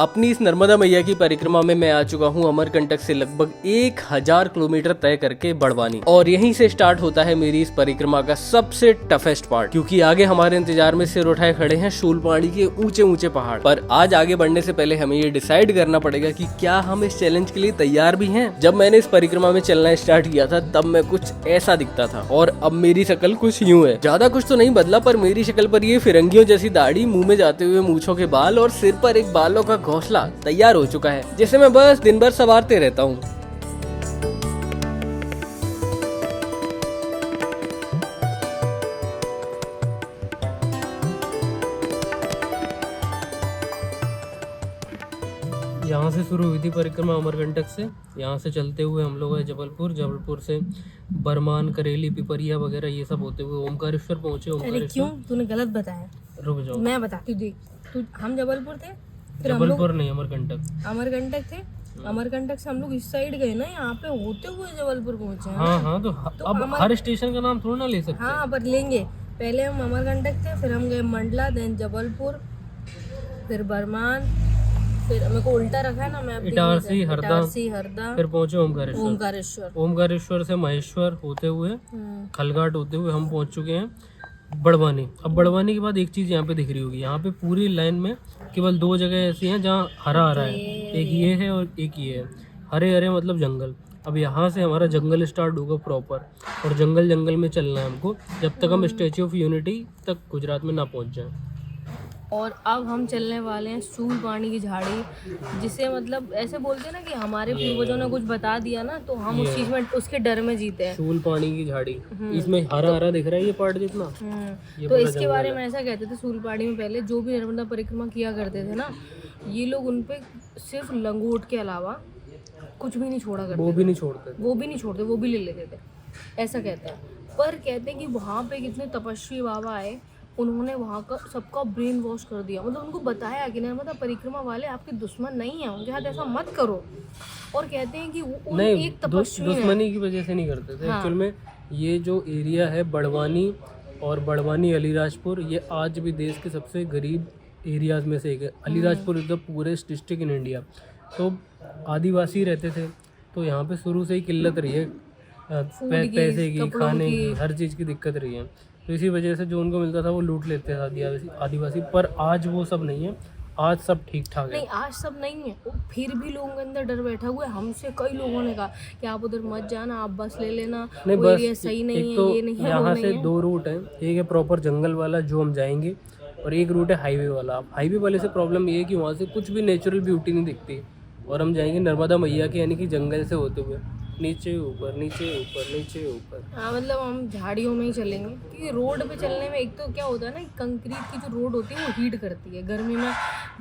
अपनी इस नर्मदा मैया की परिक्रमा में मैं आ चुका हूँ अमरकंटक से लगभग 1000 किलोमीटर तय करके बड़वानी, और यहीं से स्टार्ट होता है मेरी इस परिक्रमा का सबसे टफेस्ट पार्ट, क्योंकि आगे हमारे इंतजार में सिर उठाए खड़े हैं शूलपाणी के ऊंचे ऊंचे पहाड़। पर आज आगे बढ़ने से पहले हमें ये डिसाइड करना पड़ेगा कि क्या हम इस चैलेंज के लिए तैयार भी हैं। जब मैंने इस परिक्रमा में चलना स्टार्ट किया था तब मैं कुछ ऐसा दिखता था, और अब मेरी शक्ल कुछ यूं है। ज्यादा कुछ तो नहीं बदला, पर मेरी शक्ल पर ये फिरंगियों जैसी दाढ़ी, मुंह में जाते हुए मूंछों के बाल और सिर पर एक बालों का घोंसला तैयार हो चुका है, जिसे मैं बस दिन भर संवारते रहता हूँ। यहाँ से शुरू हुई थी परिक्रमा अमरकंटक से। यहाँ से चलते हुए हम लोग जबलपुर, जबलपुर से बरमान, करेली, पिपरिया वगैरह ये सब होते हुए ओमकारेश्वर पहुँचे। अरे क्यों तूने गलत बताया? रुक जाओ, मैं बताती हूँ। देख तू, हम जबलपुर थे, फिर जबलपुर नहीं अमरकंटक, अमरकंटक थे। अमरकंटक से हम लोग इस साइड गए ना, यहाँ पे होते हुए जबलपुर पहुँचे हैं। हाँ हाँ, तो अब हर स्टेशन का नाम थोड़ा ना ले सकते। हाँ पर लेंगे। पहले हम अमरकंटक थे, फिर हम गए मंडला, देन जबलपुर, फिर बरमान, फिर मेरे को उल्टा रखा है ना, मैं इटारसी, हरदा, फिर पहुंचे ओमकारेश्वर। ओमकारेश्वर, ओमकारेश्वर से महेश्वर होते हुए खलघाट होते हुए हम पहुंच चुके हैं बड़वानी। अब बड़वानी के बाद एक चीज़ यहाँ पे दिख रही होगी, यहाँ पे पूरी लाइन में केवल 2 जगह ऐसी हैं जहाँ हरा हरा है, एक ये है और एक ये है। हरे हरे मतलब जंगल। अब यहाँ से हमारा जंगल स्टार्ट होगा प्रॉपर, और जंगल जंगल में चलना है हमको जब तक हम स्टैच्यू ऑफ यूनिटी तक गुजरात में ना पहुँच जाएं। और अब हम चलने वाले हैं शूलपाणी की झाड़ी, जिसे मतलब ऐसे बोलते हैं ना कि हमारे पूर्वजों ने कुछ बता दिया ना, तो हम उस चीज में, उसके डर में जीते हैं। शूलपाणी की झाड़ी, इसमें हरा हरा दिख रहा है ये पार्ट जितना। तो इसके बारे में ऐसा कहते थे, शूलपाणी में पहले जो भी नर्मदा परिक्रमा किया करते थे ना, ये लोग उन पे सिर्फ लंगोट के अलावा कुछ भी नहीं छोड़ा करते। वो भी नहीं छोड़ते, वो भी ले लेते थे, ऐसा कहते हैं। पर कहते हैं कि वहाँ पे कितने तपस्वी बाबा आए, उन्होंने वहाँ का सबका ब्रेन वॉश कर दिया। मतलब उनको बताया कि नर्मदा परिक्रमा वाले आपके दुश्मन नहीं हैं, उनके साथ ऐसा मत करो। और कहते हैं कि वो नहीं, एक तपस्वी दुश्मनी की वजह से नहीं करते थे। एक्चुअल में ये जो एरिया है बड़वानी और बड़वानी अलीराजपुर, ये आज भी देश के सबसे गरीब एरियाज में से एक है। Alirajpur is the purest district in India. तो आदिवासी रहते थे, तो यहाँ पे शुरू से ही किल्लत रही है, पैसे की, खाने की, हर चीज़ की दिक्कत रही है। तो इसी वजह से जो उनको मिलता था वो लूट लेते थे आदिवासी। पर आज वो सब नहीं है, आज सब ठीक ठाक है। नहीं, आज सब नहीं है, फिर भी लोगों के अंदर डर बैठा हुआ है। हमसे कई लोगों ने कहा कि आप उधर मत जाना, आप बस ले लेना, नहीं, वो एरिया सही नहीं है, तो ये नहीं है, यहाँ से 2 रूट है। एक है प्रॉपर जंगल वाला जो हम जाएंगे, और एक रूट है हाईवे वाला। अब हाईवे वाले से प्रॉब्लम ये है कि वहाँ से कुछ भी नेचुरल ब्यूटी नहीं दिखती, और हम जाएंगे नर्मदा मैया के, यानी कि जंगल से होते हुए नीचे ऊपर, नीचे ऊपर, नीचे ऊपर। हाँ, मतलब हम झाड़ियों में ही चलेंगे, क्योंकि रोड पे चलने में एक तो क्या होता है ना, कंक्रीट की जो रोड होती है वो हीट करती है, गर्मी में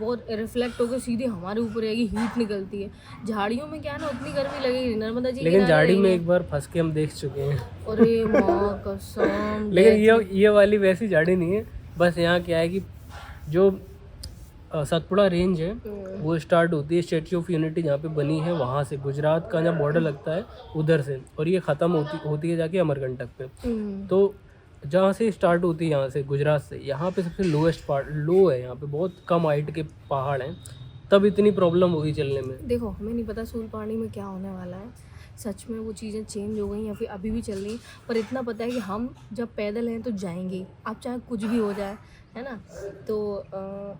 बहुत रिफ्लेक्ट होकर सीधे हमारे ऊपर आएगी, हीट निकलती है। झाड़ियों में क्या है ना, उतनी गर्मी लगेगी नर्मदा जी, लेकिन झाड़ी में एक बार फंस के हम देख चुके हैं। अरे माँ कसम। लेकिन ये वाली वैसी झाड़ी नहीं है। बस यहाँ क्या है कि जो सतपुड़ा रेंज है वो स्टार्ट होती है स्टैच्यू ऑफ यूनिटी जहाँ पे बनी है, वहाँ से गुजरात का जहाँ बॉर्डर लगता है उधर से, और ये ख़त्म होती है जाके अमरकंटक पे। तो जहाँ से स्टार्ट होती है, यहाँ से गुजरात से, यहाँ पे सबसे लोएस्ट पार्ट लो है। यहाँ पे बहुत कम हाइट के पहाड़ हैं, तब इतनी प्रॉब्लम होगी चलने में। देखो, हमें नहीं पता शूलपाणी में क्या होने वाला है, सच में वो चीज़ें चेंज हो गई या फिर अभी भी चल रही, पर इतना पता है कि हम जब पैदल हैं तो जाएंगे, अब चाहे कुछ भी हो जाए, है ना। तो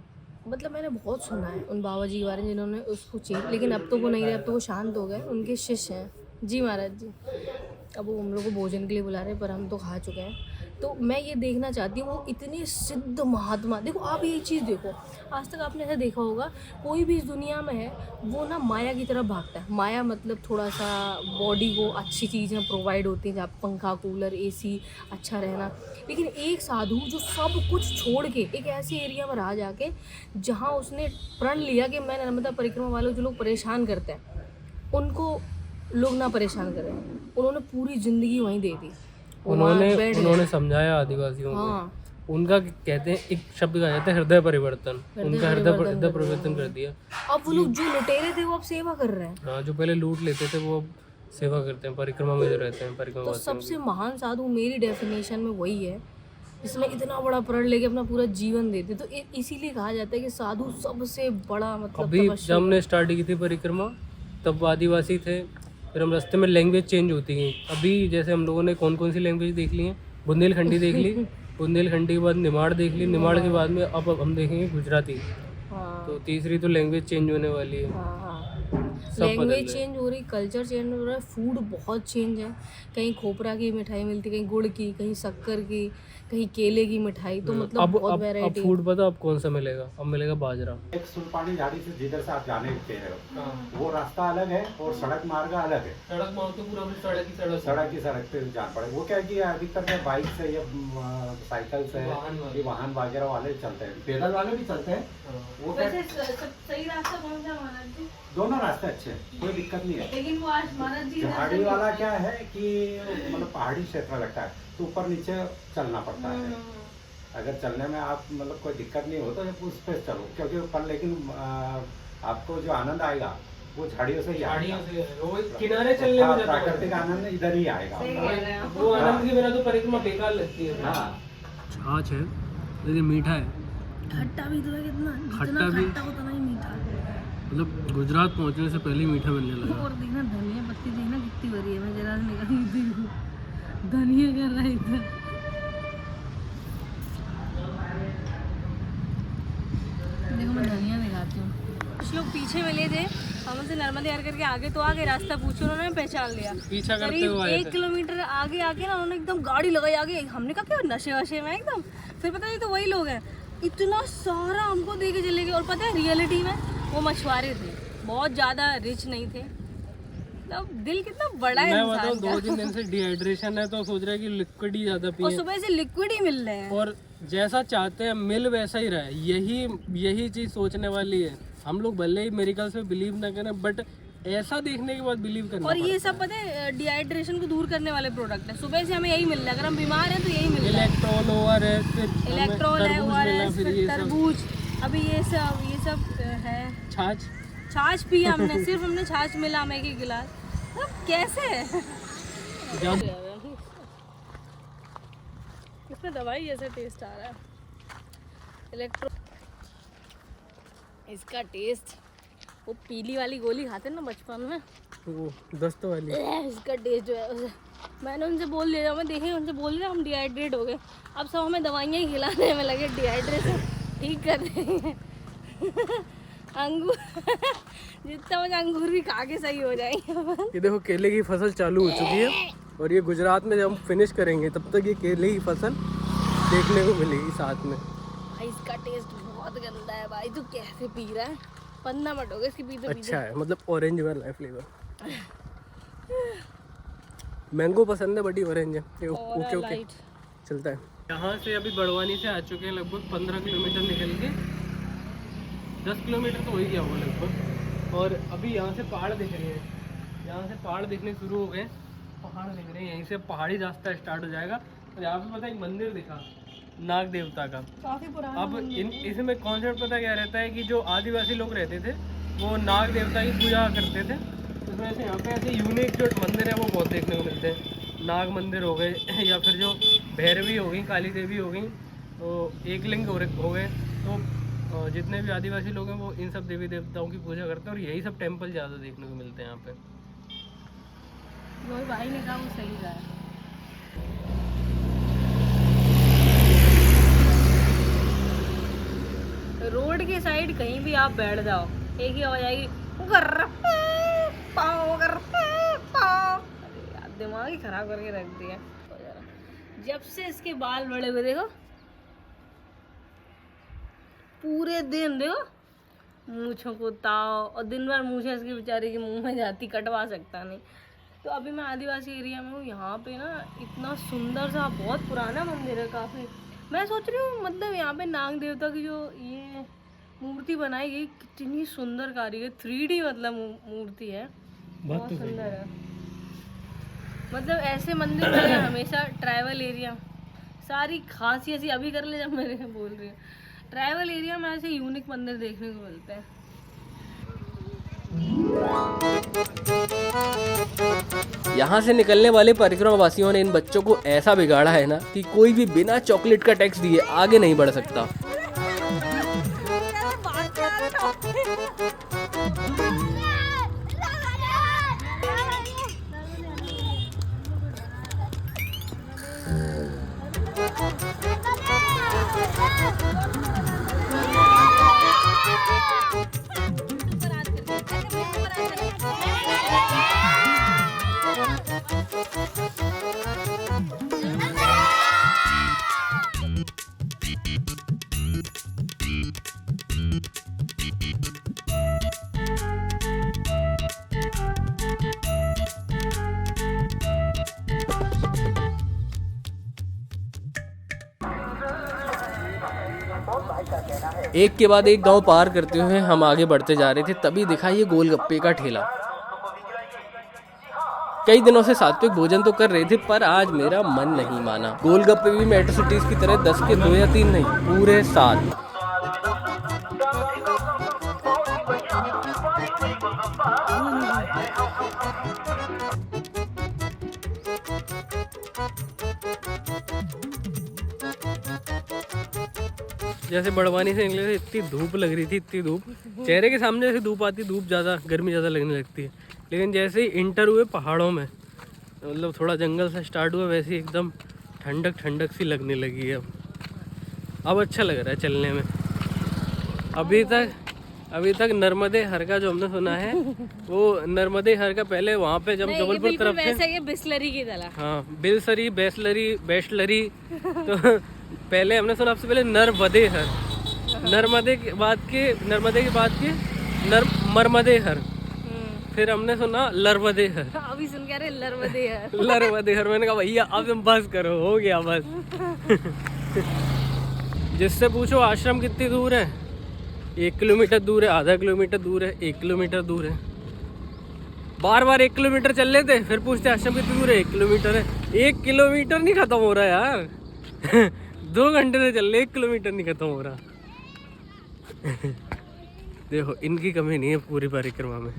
मतलब मैंने बहुत सुना है उन बाबा जी के बारे में जिन्होंने उसको चेंज, लेकिन अब तो वो नहीं रहे, अब तो वो शांत हो गए। उनके शिष्य हैं जी महाराज जी। अब वो हम लोग को भोजन के लिए बुला रहे हैं, पर हम तो खा चुके हैं। तो मैं ये देखना चाहती हूँ वो इतने सिद्ध महात्मा। देखो, आप ये चीज़ देखो, आज तक आपने ऐसा देखा होगा, कोई भी इस दुनिया में है वो ना माया की तरफ भागता है। माया मतलब थोड़ा सा बॉडी को अच्छी चीज़ें प्रोवाइड होती हैं, जहाँ पंखा, कूलर, एसी, अच्छा रहना। लेकिन एक साधु जो सब कुछ छोड़ के एक ऐसे एरिया में रहा जाके, जहाँ उसने प्रण लिया कि मैं नर्मदा परिक्रमा वालों जो लोग परेशान करते हैं उनको लोग ना परेशान करें, उन्होंने पूरी ज़िंदगी वहीं दे दी। उन्होंने समझाया आदिवासियों को। उनका कहते हैं, एक शब्द कहा जाता है हृदय परिवर्तन। उनका हृदय परिवर्तन कर दिया। अब वो लोग जो लुटेरे थे वो अब सेवा कर रहे हैं। हाँ, जो पहले लूट लेते थे वो अब सेवा करते हैं, परिक्रमा में जो रहते हैं परिक्रमा। तो सबसे महान साधु मेरी डेफिनेशन में वही है जिसमें इतना बड़ा प्रण लेके अपना पूरा जीवन देते, तो इसीलिए कहा जाता है कि साधु सबसे बड़ा मतलब अभी तपस्वी जब हमने स्टार्ट की थी परिक्रमा तब आदिवासी थे, फिर हम रास्ते में लैंग्वेज चेंज होती गई। अभी जैसे हम लोगों ने कौन कौन सी लैंग्वेज देख ली है, बुंदेलखंडी देख ली, बुंदेलखंडी के बाद निमाड़ देख ली, निमाड़ के बाद में अब हम देखेंगे गुजराती। हाँ तो तीसरी तो लैंग्वेज चेंज होने वाली है। हाँ हाँ, सब बदल लैंग्वेज रहा है। चेंज हो रही, कल्चर चेंज हो रहा है, फूड बहुत चेंज है। कहीं खोपरा की मिठाई मिलती, कहीं गुड़ की, कहीं शक्कर की, कहीं केले की मिठाई, तो मतलब बहुत अब वैरायटी। फूड पता अब कौन सा मिलेगा, अब मिलेगा बाजरा। एक सुल्पानी झाड़ी से जिधर से आप जाने दे रहे हो हाँ। वो रास्ता अलग है और सड़क मार्ग अलग है। सड़क मार्ग तो पूरा सड़क की सड़क पे जान पड़े, वो क्या है कि अधिकतर बाइक से या साइकिल से ये वाहन वगैरह वाले चलते हैं, पैदल वाले भी चलते हैं। वो क्या सही रास्ता कौन सा महाराज जी? दोनों रास्ते अच्छे हैं, कोई दिक्कत नहीं है। लेकिन वो आज महाराज जी झाड़ी वाला क्या है कि मतलब पहाड़ी क्षेत्र लगता है तो ऊपर नीचे चलना पड़ता है। अगर चलने में आप मतलब कोई दिक्कत नहीं हो तो उस पे चलो, क्योंकि ऊपर लेकिन आपको जो आनंद आएगा वो झाड़ियों से ही आएगा। वो किनारे चलने में ज्यादा प्राकृतिक आनंद इधर ही आएगा। वो आनंद के बिना तो परिक्रमा बेकार लगती है। हाँ, छाछ है, ये मीठा है, खट्टा भी तो है, कितना खट्टा भी, उतना ही मीठा। मतलब गुजरात पहुंचने से पहले ही मीठा मिलने लगा। और देखना धनिया पत्ती देखना कितनी बड़ी है, मैं जरा निकाल दी धनिया कर रहा है इधर। देखो मैं धनिया दिखाती हूँ। कुछ लोग पीछे मिले थे, हम उनसे नर्मदे हर करके आगे तो आगे, रास्ता पूछो, उन्होंने पहचान लिया। पीछा करते करीब हुए आए 1 किलोमीटर आगे आके ना उन्होंने एकदम गाड़ी लगाई आगे। हमने कहा क्या नशे वशे में एकदम, फिर पता नहीं तो वही लोग हैं। इतना सारा हमको दे के चले गए, और पता है रियलिटी में वो मछुआरे थे, बहुत ज़्यादा रिच नहीं थे। मतलब दिल कितना बड़ा है मैं इंसान बताऊं, का। 2-3 दिन से डिहाइड्रेशन है तो सोच रहा है कि लिक्विड ही ज्यादा और पिए, सुबह से लिक्विड ही मिल रहे हैं। और जैसा चाहते हैं मिल वैसा ही रहे। यही चीज सोचने वाली है। हम लोग भले ही मेरिकल्स में बिलीव ना करें, बट ऐसा देखने के बाद बिलीव करना और ये पड़ता सब पता है डिहाइड्रेशन को दूर करने वाले प्रोडक्ट है। सुबह से हमें यही मिल रहा है, अगर हम बीमार हैं तो यही मिल है। रहा है। इलेक्ट्रॉल ORS, फिर इलेक्ट्रॉल है, तरबूज मिला, ORS, फिर ये सब तरबूज, अभी ये सब है। छाछ। छाछ पी हमने, सिर्फ हमने छाछ मिला हमें 1 गिलास। अब कैसे जब इसमें दवाई जैसा टेस्ट आ रहा है। इलेक्ट्रो इसका टेस्ट, वो पीली वाली गोली खाते हैं ना बचपन में, वो दस्त वाली, इसका टेस्ट जो है मैंने उनसे बोल दिया, मैं देखे उनसे बोल दिया हम डिहाइड्रेट हो गए। अब सब हमें दवाइयाँ ही खिलाने में लगे, डिहाइड्रेशन ठीक कर रहे हैं। अंगूर जितना मुझे अंगूर भी खा के सही हो जाएंगे। ये देखो केले की फसल चालू हो चुकी है, और ये गुजरात में जब हम फिनिश करेंगे तब तक ये केले की फसल देखने को मिलेगी साथ में। भाई इसका टेस्ट बहुत गंदा है भाई, तू कैसे पी रहा है? 15 मिनट हो गए इसकी पीते अच्छा है, मतलब ऑरेंज वाला है फ्लेवर। मैंगो पसंद है, बड़ी ऑरेंज है। ओके ओके चलता है। यहाँ से अभी बड़वानी से आ चुके हैं, लगभग 15 किलोमीटर निकल के, 10 किलोमीटर तो हो ही गया होगा लगभग। और अभी यहाँ से पहाड़ दिख रहे हैं, यहाँ से पहाड़ दिखने शुरू हो गए, पहाड़ दिख रहे हैं। यहीं से पहाड़ी रास्ता स्टार्ट हो जाएगा। और यहाँ पे पता है एक मंदिर दिखा नाग देवता का, काफी पुराना। अब इसमें कॉन्सेप्ट पता क्या रहता है कि जो आदिवासी लोग रहते थे वो नाग देवता की पूजा करते थे। इसमें से यहाँ पे ऐसे यूनिक जो मंदिर है वो बहुत देखने को मिलते हैं। नाग मंदिर हो गए या फिर जो भैरवी हो गई, काली देवी हो गई, तो एकलिंग हो गए। तो जितने भी आदिवासी लोग हैं वो इन सब देवी देवताओं की पूजा करते हैं, और यही सब टेम्पल ज़्यादा देखने को मिलते हैं यहाँ पे। वही भाई ने कहा वो सही रहा है। रोड के साइड कहीं भी आप बैठ जाओ, एक ही आवाज आएगी, दिमाग ही खराब करके रख दिया। जब से इसके बाल बड़े हुए देखो, पूरे दिन देखो मूंछों को ताव, और दिन भर मूंछें इसकी बेचारे के मुंह में जाती, कटवा सकता नहीं। तो अभी मैं आदिवासी एरिया में हूँ, यहाँ पे ना इतना सुंदर सा बहुत पुराना मंदिर है काफ़ी। मैं सोच रही हूँ मतलब यहाँ पे नाग देवता की जो ये मूर्ति बनाई गई कितनी सुंदर कारीगर, 3D मतलब मूर्ति है, बहुत सुंदर है। मतलब ऐसे मंदिर में हमेशा ट्राइबल एरिया, सारी खासियत अभी कर ले जब मेरे बोल रही हूँ, ट्राइबल एरिया में ऐसे यूनिक मंदिर देखने को मिलते हैं। यहाँ से निकलने वाले परिक्रमा वासियों ने इन बच्चों को ऐसा बिगाड़ा है ना कि कोई भी बिना चॉकलेट का टैक्स दिए आगे नहीं बढ़ सकता। एक के बाद एक गांव पार करते हुए हम आगे बढ़ते जा रहे थे, तभी दिखा ये गोलगप्पे का ठेला। कई दिनों से सात्विक भोजन तो कर रहे थे, पर आज मेरा मन नहीं माना। गोलगप्पे भी मेट्रो सिटीज की तरह 10 के 2 या 3 नहीं, पूरे 7। जैसे बड़वानी से निकले थे, इतनी धूप लग रही थी, इतनी धूप, चेहरे के सामने जैसे धूप आती, धूप ज़्यादा, गर्मी ज़्यादा लगने लगती है। लेकिन जैसे ही इंटर हुए पहाड़ों में, मतलब थोड़ा जंगल से स्टार्ट हुआ, वैसे ही एकदम ठंडक ठंडक सी लगने लगी है। अब अच्छा लग रहा है चलने में। अभी तक नर्मदे हर का जो हमने सुना है, वो नर्मदे हर का पहले वहाँ पे जब जबलपुर तरफ से, वैसे ये बिस्लरी की तरह। हाँ, बिलसरी, बेस्लरी तो पहले हमने सुना, सबसे पहले नर्मदे हर, नर्मदे के बाद के मरमदे हर, फिर हमने सुना लरवदे हर। अभी सुन के रहे लरवदे हर। लरवदे हर। मैंने कहा भैया अब तुम बस करो, हो गया बस। जिससे पूछो आश्रम कितनी दूर है, 1 किलोमीटर दूर है, आधा किलोमीटर दूर है, 1 किलोमीटर दूर है। बार बार 1 किलोमीटर चल लेते, फिर पूछते आश्रम कितनी दूर है, 1 किलोमीटर है। 1 किलोमीटर नहीं खत्म हो रहा यार। 2 घंटे से चल रहे, 1 किलोमीटर नहीं खत्म हो रहा। देखो इनकी कमी नहीं है पूरी परिक्रमा में।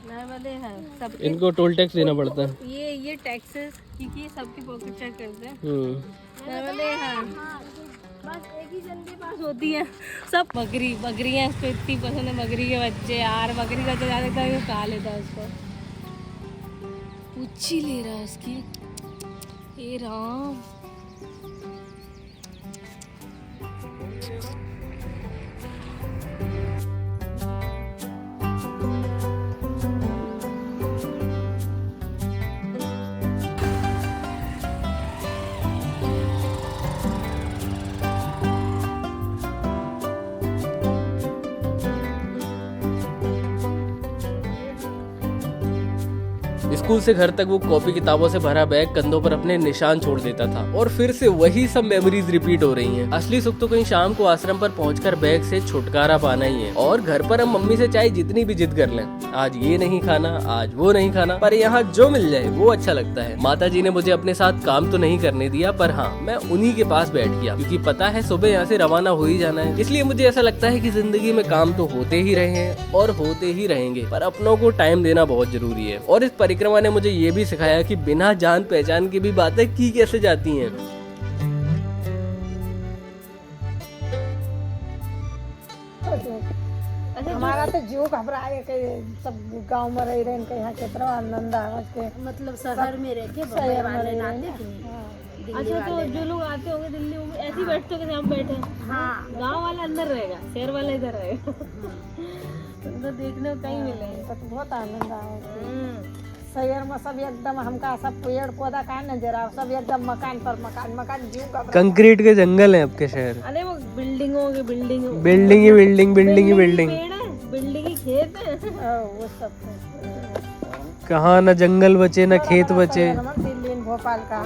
नर्मदे हर सब इनको टोल टैक्स देना पड़ता है। ये टैक्सेस क्योंकि सबकी पॉकेट चेक करते हैं। नर्मदे हर बस एक ही जन के पास होती है। सब बकरियाँ इसको इतनी पसंद है, बकरी के बच्चे यार। बकरी का तो ज्यादा वो खा लेता है उसको। पूछी ले रहा है इसकी, ये राम। स्कूल से घर तक वो कॉपी किताबों से भरा बैग कंधों पर अपने निशान छोड़ देता था, और फिर से वही सब मेमोरीज रिपीट हो रही हैं। असली सुख तो कहीं शाम को आश्रम पर पहुंचकर बैग से छुटकारा पाना ही है। और घर पर हम मम्मी से चाहे जितनी भी जिद कर लें, आज ये नहीं खाना, आज वो नहीं खाना, पर यहाँ जो मिल जाए वो अच्छा लगता है। माता जी ने मुझे अपने साथ काम तो नहीं करने दिया, पर हाँ मैं उन्हीं के पास बैठ गया, क्योंकि पता है सुबह यहाँ से रवाना हो ही जाना है। इसलिए मुझे ऐसा लगता है कि जिंदगी में काम तो होते ही रहे हैं और होते ही रहेंगे, पर अपनों को टाइम देना बहुत जरूरी है। और इस परिक्रमा ने मुझे ये भी सिखाया कि बिना जान पहचान की भी बातें की कैसे जाती हैं। हमारा तो जीव घबराए के सब गांव में रह रहे हैं, यहाँ कितना आनंद आवाज के, मतलब शहर में रह के शहर में वाले रह नाते रहे की। अच्छा, तो जो लोग आते होंगे दिल्ली में ऐसे ही बैठते होंगे, हम बैठे। हाँ, गांव वाला अंदर रहेगा, शहर वाला इधर रहेगा। तो देखने को कहीं मिलेंगे तो बहुत आनंद आवाज। शहर में सब एकदम हमका सब पेड़ पौधा का नजर आ, सब एकदम मकान पर मकान जीव का कंक्रीट के जंगल है आपके शहर। अरे वो बिल्डिंगों के बिल्डिंग बिल्डिंग ही खेत है। वो सब कहाँ न जंगल बचे न खेत बचे। दिल्ली भोपाल का